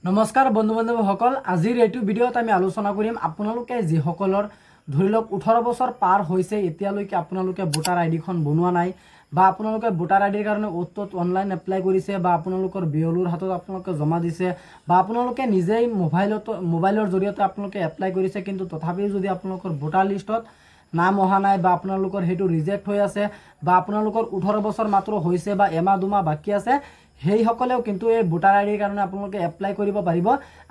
নমস্কাৰ বন্ধু বান্ধৱীসকল, আজিৰ এইটো ভিডিঅ'ত আমি আলোচনা কৰিম আপোনালোকে যিসকলৰ ধৰি লওক 18 বছৰ পাৰ হৈছে এতিয়ালৈকে আপোনালোকে ভোটাৰ আইডিখন বনোৱা নাই বা আপোনালোকে ভোটাৰ আইডিৰ কাৰণে অ'ত অনলাইন এপ্লাই কৰিছে বা আপোনালোকৰ বিয়লুৰ হাতত আপোনালোকে জমা দিছে বা আপোনালোকে নিজেই মোবাইলৰ জৰিয়তে আপোনালোকে এপ্লাই কৰিছে, কিন্তু তথাপিও যদি আপোনালোকৰ ভোটাৰ লিষ্টত নাম অহা নাই বা আপোনালোকৰ সেইটো ৰিজেক্ট হৈ আছে বা আপোনালোকৰ 18 বছৰ মাত্ৰ হৈছে বা এমাহ দুমাহ বাকী আছে, সেইসকলেও কিন্তু এই ভোটাৰ আইডিৰ কাৰণে আপোনালোকে এপ্লাই কৰিব পাৰিব।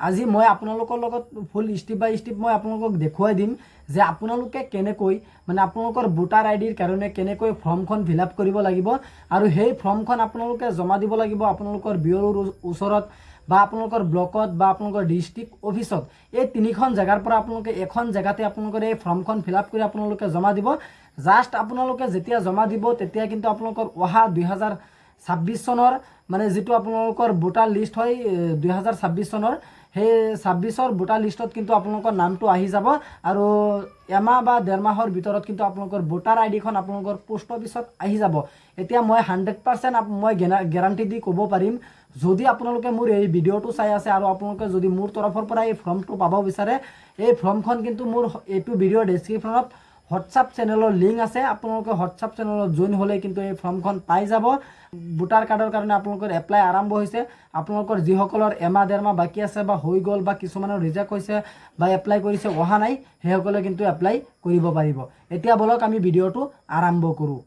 আজি মই আপোনালোকৰ লগত ফুল ষ্টেপ বাই ষ্টেপ মই আপোনালোকক দেখুৱাই দিম যে আপোনালোকে কেনেকৈ মানে আপোনালোকৰ ভোটাৰ আইডিৰ কাৰণে কেনেকৈ ফৰ্মখন ফিল আপ কৰিব লাগিব আৰু সেই ফৰ্মখন আপোনালোকে জমা দিব লাগিব আপোনালোকৰ বিঅ'ৰ ওচৰত বা আপোনালোকৰ ব্লকত বা আপোনালোকৰ ডিষ্ট্ৰিক্ট অফিচত। এই তিনিখন জেগাৰ পৰা আপোনালোকে এখন জেগাতে আপোনালোকৰ এই ফৰ্মখন ফিল আপ কৰি আপোনালোকে জমা দিব। জাষ্ট আপোনালোকে যেতিয়া জমা দিব তেতিয়া কিন্তু আপোনালোকৰ অহা 2026 চনৰ মানে যিটো আপোনালোকৰ ভোটাৰ লিষ্ট হয় 2026 চনৰ সেই 26ৰ ভোটাৰ লিষ্টত কিন্তু আপোনালোকৰ নামটো আহি যাব আৰু এমাহ বা ডেৰ মাহৰ ভিতৰত কিন্তু আপোনালোকৰ ভোটাৰ আইডিখন আপোনালোকৰ পোষ্ট অফিচত আহি যাব। এতিয়া মই 100% মই গেৰাণ্টি দি ক'ব পাৰিম, যদি আপোনালোকে মোৰ এই ভিডিঅ'টো চাই আছে আৰু আপোনালোকে যদি মোৰ তৰফৰ পৰা এই ফৰ্মটো পাব বিচাৰে, এই ফৰ্মখন কিন্তু মোৰ এইটো ভিডিঅ'ৰ ডেছক্ৰিপশ্যনত হোৱাটছআপ চেনেলৰ লিংক আছে, আপোনালোকে হোৱাটছআপ চেনেলত জইন হ'লে কিন্তু এই ফৰ্মখন পাই যাব। ভোটাৰ কাৰ্ডৰ কাৰণে আপোনালোকৰ এপ্লাই আৰম্ভ হৈছে। আপোনালোকৰ যিসকলৰ এমাহ ডেৰ মাহ বাকী আছে বা হৈ গ'ল বা কিছুমানৰ ৰিজেক্ট হৈছে বা এপ্লাই কৰিছে অহা নাই, সেইসকলে কিন্তু এপ্লাই কৰিব পাৰিব। এতিয়া বলক আমি ভিডিঅ'টো আৰম্ভ কৰোঁ।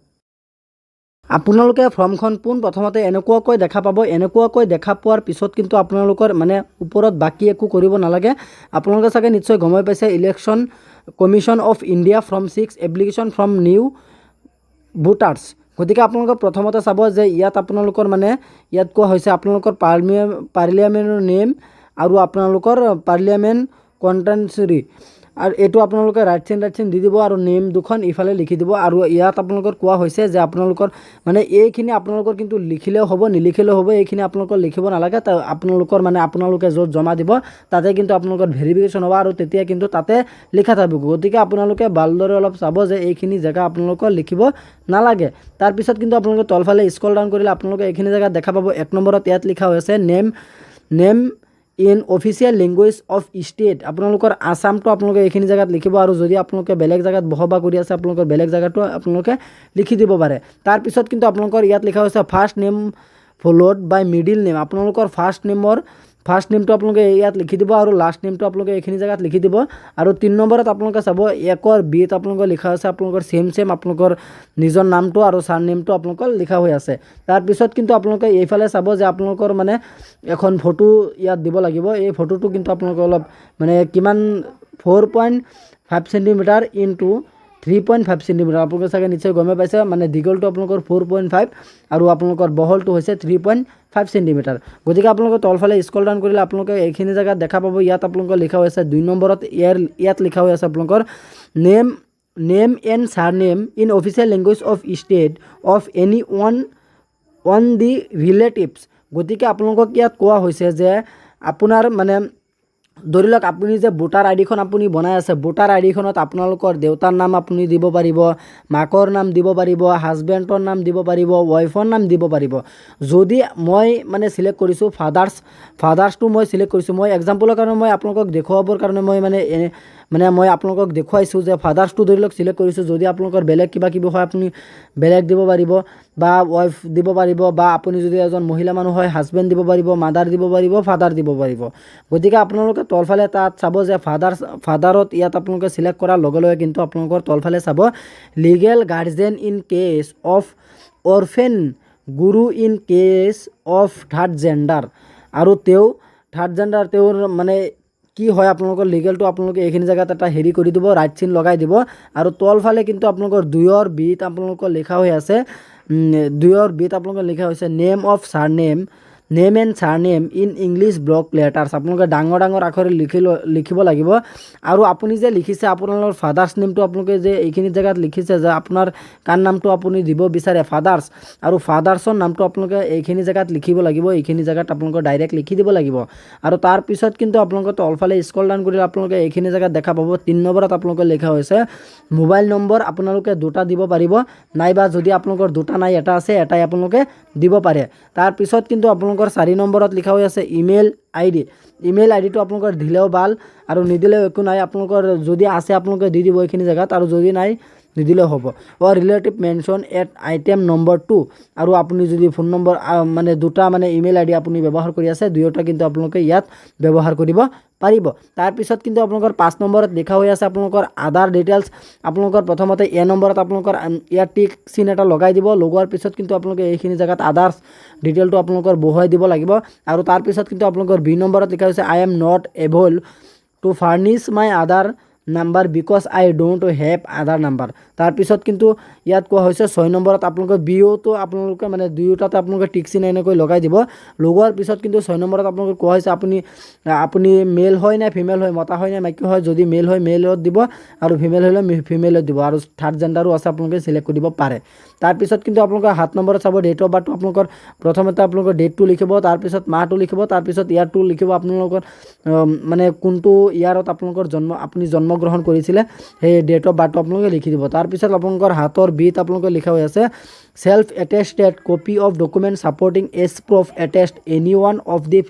আপোনালোকে ফৰ্মখন প্ৰথমতে এনেকুৱাকৈ দেখা পাব। এনেকুৱাকৈ দেখা পোৱাৰ পিছত কিন্তু আপোনালোকৰ মানে ওপৰত বাকী একো কৰিব নালাগে। আপোনালোকে চাগে নিশ্চয় গমে পাইছে, election commission of India from 6 application from new voters. গতিকে আপোনালোকে প্ৰথমতে চাব যে ইয়াত আপোনালোকৰ মানে ইয়াত কোৱা হৈছে আপোনালোকৰ পাৰ্লিয়ামেণ্টৰ নেম আৰু আপোনালোকৰ পাৰ্লিয়ামেণ্ট কণ্টেঞ্চুৰী, আৰু এইটো আপোনালোকে ৰাইট চাইন দি দিব আৰু নেম দুখন ইফালে লিখি দিব। আৰু ইয়াত আপোনালোকৰ কোৱা হৈছে যে আপোনালোকৰ মানে এইখিনি আপোনালোকৰ কিন্তু লিখিলেও হ'ব নিলিখিলেও হ'ব, এইখিনি আপোনালোকৰ লিখিব নালাগে। আপোনালোকৰ মানে আপোনালোকে য'ত জমা দিব তাতে কিন্তু আপোনালোকৰ ভেৰিফিকেশ্যন হ'ব আৰু তেতিয়া কিন্তু তাতে লিখা থাকিব। গতিকে আপোনালোকে ভালদৰে অলপ চাব যে এইখিনি জেগা আপোনালোকৰ লিখিব নালাগে। তাৰপিছত কিন্তু আপোনালোকে তলফালে স্ক্ৰল ডাউন কৰিলে আপোনালোকে এইখিনি জেগাত দেখা পাব। 1 নম্বৰত ইয়াত লিখা হৈছে name in official language of state. আপোনালোকৰ আসামটো আপোনালোকে এইখিনি জেগাত লিখিব আৰু যদি আপোনালোকে বেলেগ জেগাত বসবাস কৰি আছে আপোনালোকৰ বেলেগ জেগাটো আপোনালোকে লিখি দিব পাৰে। তাৰপিছত কিন্তু আপোনালোকৰ ইয়াত লিখা হৈছে ফাৰ্ষ্ট নেম ফ'ল'ড বাই মিডিল নেম। আপোনালোকৰ ফাৰ্ষ্ট নেমটো আপোনালোকে ইয়াত লিখি দিব আৰু লাষ্ট নেমটো আপোনালোকে এইখিনি জেগাত লিখি দিব। আৰু 3 নম্বৰত আপোনালোকে চাব 1ৰ বিত আপোনালোকৰ লিখা আছে আপোনালোকৰ ছেম আপোনালোকৰ নিজৰ নামটো আৰু ছাৰ নেমটো আপোনালোকৰ লিখা হৈ আছে। তাৰপিছত কিন্তু আপোনালোকে এইফালে চাব যে আপোনালোকৰ মানে এখন ফটো ইয়াত দিব লাগিব। এই ফটোটো কিন্তু আপোনালোকে অলপ মানে কিমান 4.5 সেণ্টিমিটাৰ ইনটু 3.5 সেণ্টিমিটাৰ। আপোনালোকে চাগে নিশ্চয় গমে পাইছে, মানে দীঘলটো আপোনালোকৰ 4.5 আৰু আপোনালোকৰ বহলটো হৈছে 3.5 সেণ্টিমিটাৰ। গতিকে আপোনালোকে তলফালে স্ক্ৰল ডাউন কৰিলে আপোনালোকে এইখিনি জেগাত দেখা পাব। ইয়াত আপোনালোকৰ লিখা হৈ আছে 2 নম্বৰত ইয়াত লিখা হৈ আছে আপোনালোকৰ name and sir name in official language of state of any on the relatives. গতিকে আপোনালোকক ইয়াত কোৱা হৈছে যে আপোনাৰ মানে ধৰি লওক আপুনি যে ভোটাৰ আইডিখন আপুনি বনাই আছে, ভোটাৰ আইডিখনত আপোনালোকৰ দেউতাৰ নাম আপুনি দিব পাৰিব, মাকৰ নাম দিব পাৰিব, হাজবেণ্ডৰ নাম দিব পাৰিব, ৱাইফৰ নাম দিব পাৰিব। যদি মই মানে চিলেক্ট কৰিছোঁ ফাদাৰ্ছটো মই চিলেক্ট কৰিছোঁ, মই এক্সাম্পলৰ কাৰণে মই আপোনালোকক দেখুৱাবৰ কাৰণে মই আপোনালোকক দেখুৱাইছোঁ যে ফাদাৰ্ছটো ধৰি লওক চিলেক্ট কৰিছোঁ। যদি আপোনালোকৰ বেলেগ কিবা হয় আপুনি বেলেগ দিব পাৰিব বা ৱাইফ দিব পাৰিব, বা আপুনি যদি এজন মহিলা মানুহ হয় হাজবেণ্ড দিব পাৰিব, মাদাৰ দিব পাৰিব, ফাদাৰ দিব পাৰিব। গতিকে আপোনালোকে তলফালে তাত চাব যে ফাদাৰত ইয়াত আপোনালোকে চিলেক্ট কৰাৰ লগে লগে কিন্তু আপোনালোকৰ তলফালে চাব legal guardian in case of orphan guru in case of third gender. আৰু তেওঁৰ মানে কি হয় আপোনালোকৰ লিগেলটো আপোনালোকে এইখিনি জেগাত এটা হেৰি কৰি দিব, ৰাইট চিন লগাই দিব। আৰু তলফালে কিন্তু আপোনালোকৰ 2ৰ বিত আপোনালোকৰ লিখা হৈ আছে 2ৰ বিত আপোনালোকৰ লিখা হৈছে name and sir name in English block letters. আপোনালোকে ডাঙৰ আখৰে লিখিব লাগিব। আৰু আপুনি যে লিখিছে আপোনালোকৰ ফাদাৰ্ছ নেমটো আপোনালোকে যে এইখিনি জেগাত লিখিছে যে আপোনাৰ কাৰ নামটো আপুনি দিব বিচাৰে ফাদাৰ্ছ, আৰু ফাদাৰ্ছৰ নামটো আপোনালোকে এইখিনি জেগাত লিখিব লাগিব। এইখিনি জেগাত আপোনালোকে ডাইৰেক্ট লিখি দিব লাগিব। আৰু তাৰপিছত কিন্তু আপোনালোকে তলফালে স্ক্ৰল ডাউন কৰিলে আপোনালোকে এইখিনি জেগাত দেখা পাব 3 নম্বৰত আপোনালোকে লিখা হৈছে মোবাইল নম্বৰ আপোনালোকে 2টা দিব পাৰিব, নাইবা যদি আপোনালোকৰ 2টা নাই এটা আছে এটাই আপোনালোকে দিব পাৰে। তাৰপিছত কিন্তু আপোনালোকৰ আপোনালোকৰ 4 নম্বৰত লিখা হৈ আছে ইমেইল আইডি। ইমেইল আইডিটো আপোনালোকৰ দিলেও ভাল আৰু নিদিলেও একো নাই, আপোনালোকৰ যদি আছে আপোনালোকে দি দিব এইখিনি জেগাত, আৰু যদি নাই নিদিলেও হ'ব। Relative mention at item number 2, আৰু আপুনি যদি ফোন নম্বৰ মানে দুটা মানে ইমেইল আইডি আপুনি ব্যৱহাৰ কৰি আছে, দুয়োটা কিন্তু আপোনালোকে ইয়াত ব্যৱহাৰ কৰিব পাৰিব। তাৰপিছত কিন্তু আপোনালোকৰ 5 নম্বৰত লিখা হৈ আছে আপোনালোকৰ আধাৰ ডিটেইলছ। আপোনালোকৰ প্ৰথমতে এ নম্বৰত আপোনালোকৰ ইয়াত টিক চিন এটা লগাই দিব। লগোৱাৰ পিছত কিন্তু আপোনালোকে এইখিনি জেগাত আধাৰ ডিটেইলটো আপোনালোকৰ বহুৱাই দিব লাগিব। আৰু তাৰপিছত কিন্তু আপোনালোকৰ বি নম্বৰত লিখা হৈছে I am not able to furnish my Aadhaar number because I don't have Aadhaar number. তাৰপিছত কিন্তু ইয়াত কোৱা হৈছে 6 নম্বৰত আপোনালোকৰ বিঅ'টো আপোনালোকে মানে দুয়োটাতে আপোনালোকে টিক চিন এনেকৈ লগাই দিব। লগোৱাৰ পিছত কিন্তু 6 নম্বৰত আপোনালোকে কোৱা হৈছে আপুনি মেল হয় নে ফিমেল হয়, মতা হয় নে মাইকী হয়। যদি মেল হয় মেলত দিব, আৰু ফিমেল হ'লে ফিমেলত দিব, আৰু থাৰ্ড জেণ্ডাৰো আছে আপোনালোকে চিলেক্ট কৰিব পাৰে। তাৰপিছত কিন্তু আপোনালোকৰ 7 নম্বৰত চাব ডেট অফ বাৰ্থটো আপোনালোকৰ প্ৰথমতে আপোনালোকৰ ডেটটো লিখিব, তাৰপিছত মাহটো লিখিব, তাৰপিছত ইয়াৰটো লিখিব আপোনালোকৰ মানে কোনটো ইয়াৰত আপোনালোকৰ আপুনি জন্মগ্ৰহণ কৰিছিলে সেই ডেট অফ বাৰ্থটো আপোনালোকে লিখি দিব। তাৰপিছত আপোনালোকৰ হাতৰ বিত আপোনালোকে লিখা হৈ আছে self attested copy of document supporting as proof attest any one of the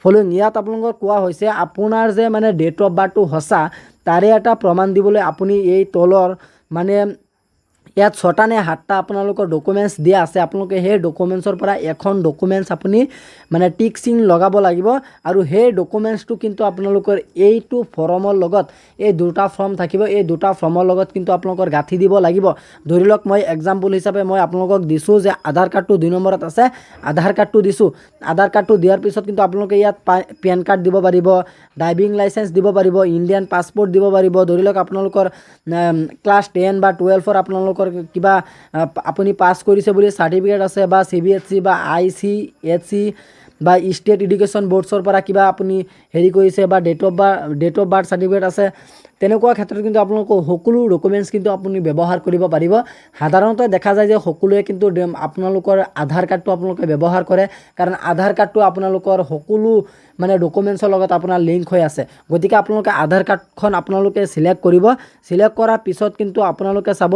following. ইয়াত আপোনালোকৰ কোৱা হৈছে আপোনাৰ যে মানে ডেট অফ বাৰ্থটো সঁচা তাৰে এটা প্ৰমাণ দিবলৈ আপুনি এই তলৰ মানে ইয়াত 6টা নে 7টা আপোনালোকৰ ডকুমেণ্টছ দিয়া আছে। আপোনালোকে সেই ডকুমেণ্টছৰ পৰা এখন ডকুমেণ্টছ আপুনি মানে টিক চিন লগাব লাগিব, আৰু সেই ডকুমেণ্টছটো কিন্তু আপোনালোকৰ এইটো ফৰ্মৰ লগত এই দুটা ফৰ্ম থাকিব, এই দুটা ফৰ্মৰ লগত কিন্তু আপোনালোকৰ গাঁঠি দিব লাগিব। ধৰি লওক মই এক্সাম্পল হিচাপে মই আপোনালোকক দিছোঁ যে আধাৰ কাৰ্ডটো 2 নম্বৰত আছে, আধাৰ কাৰ্ডটো দিছোঁ। আধাৰ কাৰ্ডটো দিয়াৰ পিছত কিন্তু আপোনালোকে ইয়াত পেন কাৰ্ড দিব পাৰিব, ড্ৰাইভিং লাইচেঞ্চ দিব পাৰিব, ইণ্ডিয়ান পাছপৰ্ট দিব পাৰিব। ধৰি লওক আপোনালোকৰ ক্লাছ 10 বা 12ৰ আপোনালোকৰ কিবা আপুনি পাছ কৰিছে বুলি চাৰ্টিফিকেট আছে, বা CBSE বা ICSE বা ষ্টেট এডুকেশ্যন বৰ্ডছৰ পৰা কিবা আপুনি হেৰি কৰিছে, বা ডেট অফ বাৰ্থ চাৰ্টিফিকেট আছে, তেনেকুৱা ক্ষেত্ৰত কিন্তু আপোনালোকৰ সকলো ডকুমেণ্টছ কিন্তু আপুনি ব্যৱহাৰ কৰিব পাৰিব। সাধাৰণতে দেখা যায় যে সকলোৱে কিন্তু আপোনালোকৰ আধাৰ কাৰ্ডটো আপোনালোকে ব্যৱহাৰ কৰে, কাৰণ আধাৰ কাৰ্ডটো আপোনালোকৰ সকলো মানে ডকুমেণ্টছৰ লগত আপোনাৰ লিংক হৈ আছে। গতিকে আপোনালোকে আধাৰ কাৰ্ডখন আপোনালোকে চিলেক্ট কৰিব। চিলেক্ট কৰাৰ পিছত কিন্তু আপোনালোকে চাব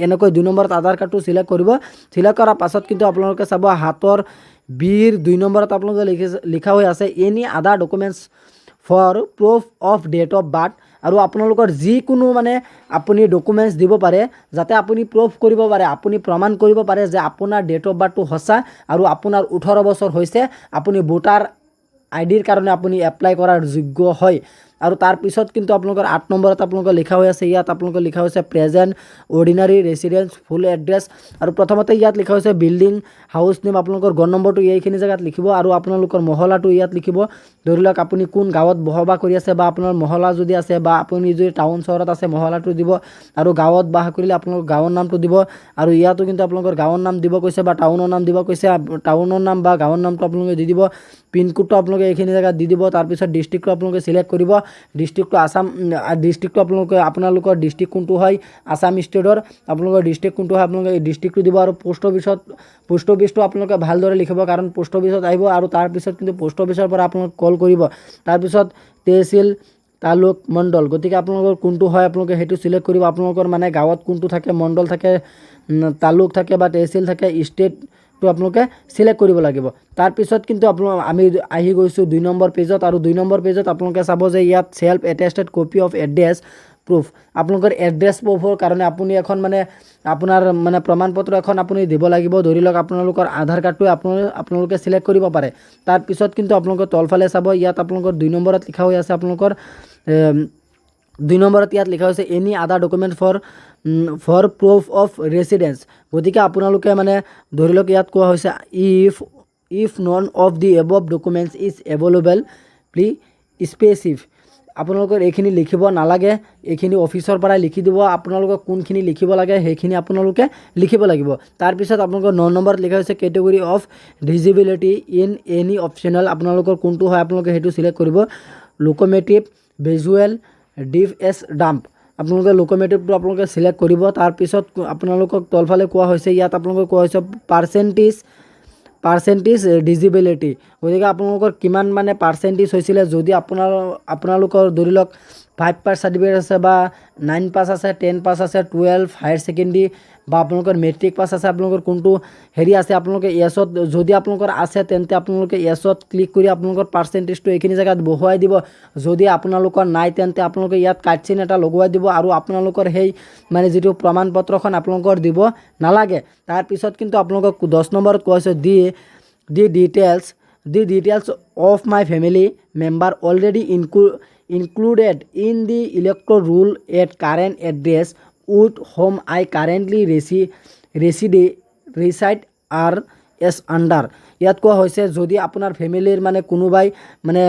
এনেকৈ 2 নম্বৰত আধাৰ কাৰ্ডটো চিলেক্ট কৰিব। চিলেক্ট কৰাৰ পাছত কিন্তু আপোনালোকে চাব হাতৰ বিৰ 2 নম্বৰত আপোনালোকে লিখা হৈ আছে any other documents for proof of date of birth. আৰু আপোনালোকৰ যিকোনো মানে আপুনি ডকুমেণ্টছ দিব পাৰে যাতে আপুনি প্ৰুফ কৰিব পাৰে, আপুনি প্ৰমাণ কৰিব পাৰে যে আপোনাৰ ডেট অফ বাৰ্থটো সঁচা আৰু আপোনাৰ 18 বছৰ হৈছে, আপুনি ভোটাৰ আইডিৰ কাৰণে আপুনি এপ্লাই কৰাৰ যোগ্য হয়। আৰু তাৰপিছত কিন্তু আপোনালোকৰ 8 নম্বৰত আপোনালোকৰ লিখা হৈ আছে, ইয়াত আপোনালোকৰ লিখা হৈছে প্ৰেজেণ্ট অৰ্ডিনাৰী ৰেচিডেঞ্চ ফুল এড্ৰেছ। আৰু প্ৰথমতে ইয়াত লিখা হৈছে বিল্ডিং হাউচ নেম, আপোনালোকৰ ঘৰ নম্বৰটো এইখিনি জেগাত লিখিব, আৰু আপোনালোকৰ মহলাটো ইয়াত লিখিব। ধৰি লওক আপুনি কোন গাঁৱত বসবাস কৰি আছে, বা আপোনাৰ মহলা যদি আছে, বা আপুনি যদি টাউন চহৰত আছে মহলাটো দিব, আৰু গাঁৱত বাস কৰিলে আপোনালোকৰ গাঁৱৰ নামটো দিব। আৰু ইয়াতো কিন্তু আপোনালোকৰ গাঁৱৰ নাম দিব কৈছে, বা টাউনৰ নাম দিব কৈছে, টাউনৰ নাম বা গাঁৱৰ নামটো আপোনালোকে দি দিব। পিনক'ডটো আপোনালোকে এইখিনি জেগাত দি দিব। তাৰপিছত ডিষ্ট্ৰিক্টটো আপোনালোকে চিলেক্ট কৰিব। ডিষ্ট্ৰিক্টটো আসাম, ডিষ্ট্ৰিক্টটো আপোনালোকৰ ডিষ্ট্ৰিক্ট কোনটো হয় আসাম ষ্টেটৰ, আপোনালোকৰ ডিষ্ট্ৰিক্ট কোনটো হয় আপোনালোকে ডিষ্ট্ৰিক্টটো দিব। আৰু পোষ্ট অফিচটো আপোনালোকে ভালদৰে লিখিব, কাৰণ পোষ্ট অফিচত আহিব, আৰু তাৰপিছত কিন্তু পোষ্ট অফিচৰ পৰা আপোনালোকে কল কৰিব। তাৰপিছত তহচিল তালুক মণ্ডল, গতিকে আপোনালোকৰ কোনটো হয় আপোনালোকে সেইটো চিলেক্ট কৰিব। আপোনালোকৰ মানে গাঁৱত কোনটো থাকে, মণ্ডল থাকে, তালুক থাকে বা তহচিল থাকে, ষ্টেটটো আপোনালোকে চিলেক্ট কৰিব লাগিব। তাৰপিছত কিন্তু আমি আহি গৈছোঁ 2 নম্বৰ পেজত, আৰু 2 নম্বৰ পেজত আপোনালোকে চাব যে ইয়াত self attested copy of address proof. আপোনালোকৰ এড্ৰেছ প্ৰুফৰ কাৰণে আপুনি এখন মানে আপোনাৰ মানে প্ৰমাণপত্ৰ এখন আপুনি দিব লাগিব। ধৰি লওক আপোনালোকৰ আধাৰ কাৰ্ডটো আপোনালোকে চিলেক্ট কৰিব পাৰে। তাৰপিছত কিন্তু আপোনালোকৰ তলফালে চাব, ইয়াত আপোনালোকৰ 2 নম্বৰত লিখা হৈ আছে আপোনালোকৰ 2 নম্বৰত ইয়াত লিখা হৈছে any other document for proof of residence. গতিকে আপোনালোকে মানে ধৰি লওক ইয়াত কোৱা হৈছে if none of the above documents is available please specify. আপোনালোকৰ এইখিনি লিখিব নালাগে, এইখিনি অফিচৰ পৰাই লিখি দিব। আপোনালোকক কোনখিনি লিখিব লাগে সেইখিনি আপোনালোকে লিখিব লাগিব। তাৰপিছত আপোনালোকৰ 9 নম্বৰত লিখা হৈছে category of disability in any optional, আপোনালোকৰ কোনটো হয় আপোনালোকে সেইটো চিলেক্ট কৰিব। লোক'মেটিভ, ভিজুৱেল, ডিফ এছ ডাম্প, আপোনালোকে লোক'মেটিভটো আপোনালোকে চিলেক্ট কৰিব। তাৰপিছত আপোনালোকক তলফালে কোৱা হৈছে, ইয়াত আপোনালোকক কোৱা হৈছে পাৰ্চেণ্টেজ ডিজিবিলিটি, গতিকে আপোনালোকৰ কিমান মানে পাৰ্চেণ্টেজ হৈছিলে। যদি আপোনালোকৰ ধৰি লওক 5 পাছ চাৰ্টিফিকেট আছে, বা 9 পাছ আছে, 10 পাছ আছে, 12 হায়াৰ ছেকেণ্ডেৰী বা আপোনালোকৰ মেট্ৰিক পাছ আছে আপোনালোকৰ কোনটো হেৰি আছে আপোনালোকে ইয়েছত যদি আপোনালোকৰ আছে তেন্তে আপোনালোকে ইয়েছত ক্লিক কৰি আপোনালোকৰ পাৰ্চেণ্টেজটো এইখিনি জেগাত বহুৱাই দিব যদি আপোনালোকৰ নাই তেন্তে আপোনালোকে ইয়াত কাটচিন এটা লগোৱাই দিব আৰু আপোনালোকৰ সেই মানে যিটো প্ৰমাণ পত্ৰখন আপোনালোকৰ দিব নালাগে তাৰপিছত কিন্তু আপোনালোকক 10 নম্বৰত কোৱা হৈছে the details of my family member already included in the electoral roll at current address with whom I currently reside are as under ইয়াত কোৱা হৈছে যদি আপোনাৰ ফেমিলিৰ মানে কোনোবাই মানে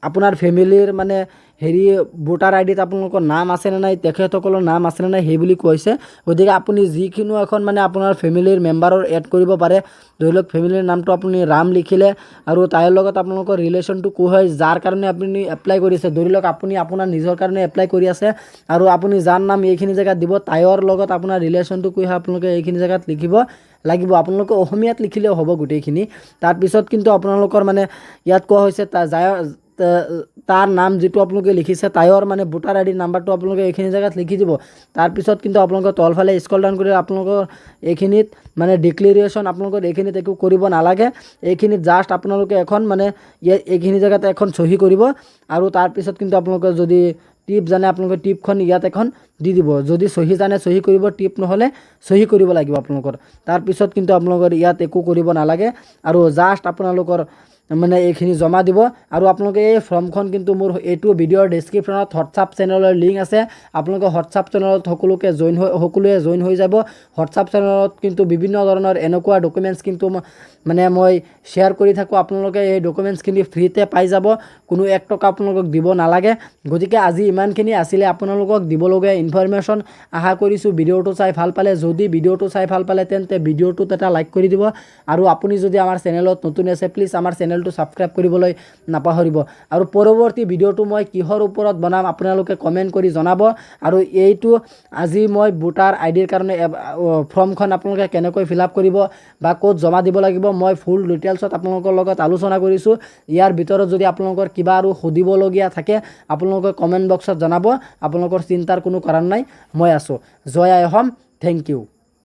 আপোনাৰ ফেমিলিৰ মানে হেৰি ভোটাৰ আইডিত আপোনালোকৰ নাম আছে নে নাই তেখেতসকলৰ নাম আছে নে নাই সেই বুলি কৈছে গতিকে আপুনি যিকিনো এখন মানে আপোনাৰ ফেমিলিৰ মেম্বাৰৰ এড কৰিব পাৰে ধৰি লওক ফেমিলিৰ নামটো আপুনি ৰাম লিখিলে আৰু তাৰ লগত আপোনালোকৰ ৰিলেশ্যনটো কি হয় যাৰ কাৰণে আপুনি এপ্লাই কৰিছে ধৰি লওক আপুনি আপোনাৰ নিজৰ কাৰণে এপ্লাই কৰি আছে আৰু আপুনি যাৰ নাম এইখিনি জেগাত দিব তাইৰ লগত আপোনাৰ ৰিলেশ্যনটো কি হয় আপোনালোকে এইখিনি জেগাত লিখিব লাগিব আপোনালোকে অসমীয়াত লিখিলেও হ'ব গোটেইখিনি তাৰপিছত কিন্তু আপোনালোকৰ মানে ইয়াত কোৱা হৈছে তাৰ নাম যেটো আপোনালোকে লিখিছে তাইৰ মানে ভোটাৰ আইডি নাম্বাৰটো আপোনালোকে এইখিনি জেগাত লিখি দিব তাৰপিছত কিন্তু আপোনালোকে তলফালে স্ক্ৰল ডাউন কৰি আপোনালোকৰ এইখিনিত মানে ডিক্লেৰেশ্যন আপোনালোকৰ এইখিনিত একো কৰিব নালাগে এইখিনিত জাষ্ট আপোনালোকে এখন মানে এইখিনি জেগাত এখন সহি কৰিব আৰু তাৰপিছত কিন্তু আপোনালোকে যদি টিপ জানে আপোনালোকে টিপখন ইয়াত এখন দি দিব যদি সহি জানে সহি কৰিব টিপ নহলে সহি কৰিব লাগিব আপোনালোকৰ তাৰপিছত কিন্তু আপোনালোকৰ ইয়াত একো কৰিব নালাগে আৰু জাষ্ট আপোনালোকৰ মানে এইখিনি জমা দিব আৰু আপোনালোকে এই ফৰ্মখন কিন্তু মোৰ এইটো ভিডিঅ'ৰ ডেছক্ৰিপশ্যনত হোৱাটছআপ চেনেলৰ লিংক আছে আপোনালোকে হোৱাটছআপ চেনেলত সকলোৱে জইন হৈ যাব হোৱাটছআপ চেনেলত কিন্তু বিভিন্ন ধৰণৰ এনেকুৱা ডকুমেণ্টছ কিন্তু মানে মই শ্বেয়াৰ কৰি থাকোঁ আপোনালোকে এই ডকুমেণ্টছখিনি ফ্ৰীতে পাই যাব কোনো 1 টকা আপোনালোকক দিব নালাগে গতিকে আজি ইমানখিনি আছিলে আপোনালোকক দিবলগীয়া ইনফৰমেশ্যন আশা কৰিছোঁ ভিডিঅ'টো চাই ভাল পালে যদি ভিডিঅ'টো চাই ভাল পালে তেন্তে ভিডিঅ'টোত এটা লাইক কৰি দিব আৰু আপুনি যদি আমাৰ চেনেলত নতুন আছে প্লিজ আমাৰ চেনেলটো সাবস্ক্ৰাইব কৰিবলৈ নাপাহৰিব আৰু পৰৱৰ্তী ভিডিঅ'টো মই কিহৰ ওপৰত বনাম আপোনালোকে কমেন্ট কৰি জনাব আৰু এইটো আজি মই ভোটাৰ আইডিৰ কাৰণে ফৰ্মখন আপোনালোকে কেনেকৈ ফিল আপ কৰিব বা ক'ত জমা দিব লাগিব মই ফুল ডিটেইলছত আপোনালোকৰ লগত আলোচনা কৰিছোঁ ইয়াৰ ভিতৰত যদি আপোনালোকৰ কিবা আৰু সুধিবলগীয়া থাকে আপোনালোকে কমেন্ট বক্সত জনাব আপোনালোকৰ চিন্তাৰ কোনো কাৰণ নাই মই আছোঁ জয় আই অসম থেংক ইউ